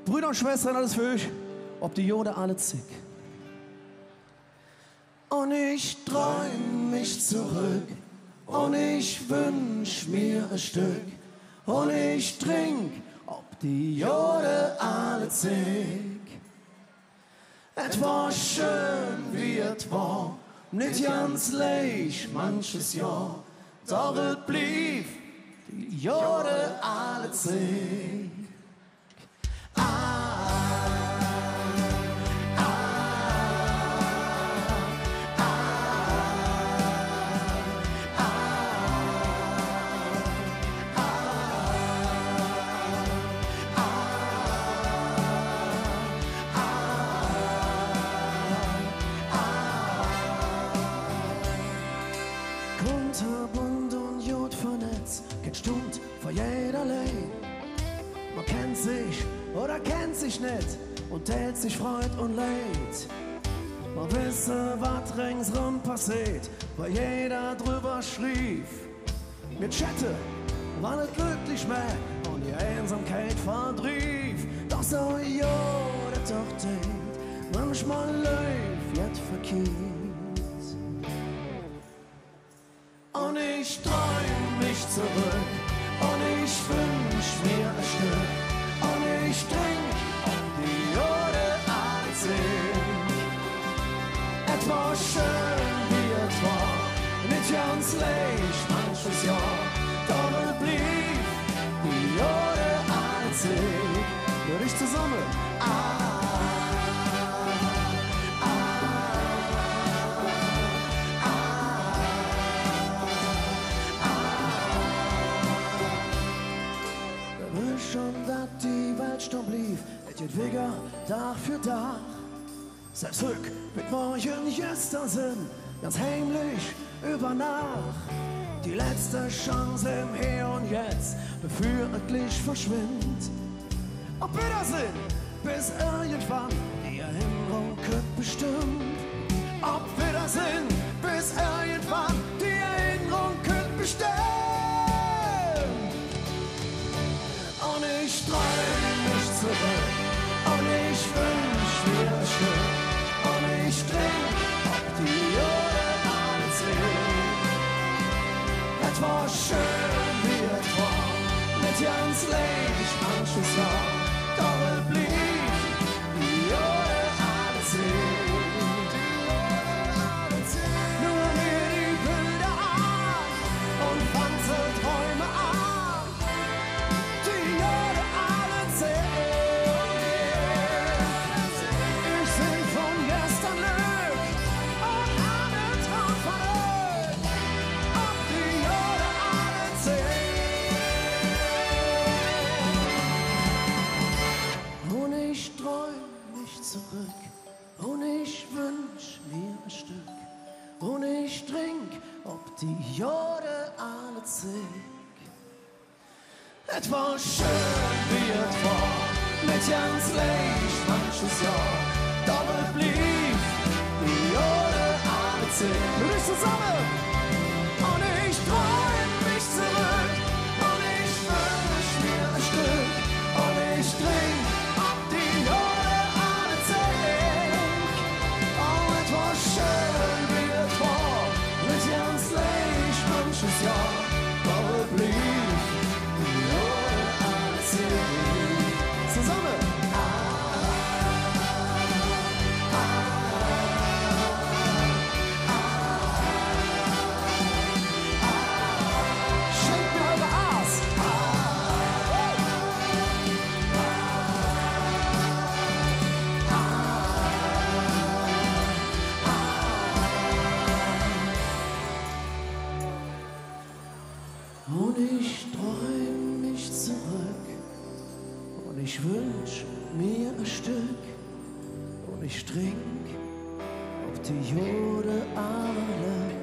Brüder und Schwestern, alles für euch. Ob die Jode alle zick. Und ich träum mich zurück. Und ich wünsch mir ein Stück. Und ich trink, ob die Jode alle zick. Et war schön, wie et war. Nicht ganz leicht, manches Jahr. Doch et blieb die Jode alle zick. Kunterbunt und Jod vernetzt, kein Stund vor jeder Lei. Man kennt sich oder kennt sich nicht und teilt sich Freud und Leid. Man wisse, was ringsrum passiert, weil jeder drüber schrieb. Mit Chatte war nicht glücklich mehr und die Einsamkeit verdrieb. Doch so Jod doch denkt, manchmal läuft jetzt verkehrt. Und ich träum mich zurück und ich wünsch mir ein Stück und ich trink ob die Jode alle zick. Et war schön wie et war, nicht ganz leicht manches Jahr, doch es blieb die Jode alle zick. Nur ich zusammen. Schon, dass die Welt stumm lief, et geht wieder Tag für Tag. Selbst Rück mit morgen gestern sind, ganz heimlich über Nacht. Die letzte Chance im Hier und Jetzt, bevor es gleich verschwindet. Auf Wiedersehen, bis irgendwann die Erinnerung kommt bestimmt. Auf Wiedersehen, bis irgendwann die Erinnerung kommt bestimmt. Und ich träum mich zurück und ich wünsch mir ein Stück und ich trink ob die Jode alle zick. Et war schön wie et war, nicht ganz leicht manches Jahr, doch es blieb die Jode alle zick. Nur mir die Bilder an und fand so Träume an. Und ich wünsch mir ein Stück und ich trink ob die Jode alle zick. Et war schön wie et war, nicht ganz leicht manches Jahr, doch es blieb die Jode alle zick. Und ich zusammen. Und ich träum mich zurück und ich wünsch mir ein Stück und ich trink ob die Jode alle zick. Oh, et war schön wie et war, nicht ganz leicht manches Jahr, doch es blieb die Jode alle zick. Zusammen. Schenkt mir eure Aas. Und ich träum mich zurück und ich wünsch mir ein Stück und ich trink ob die Jode alle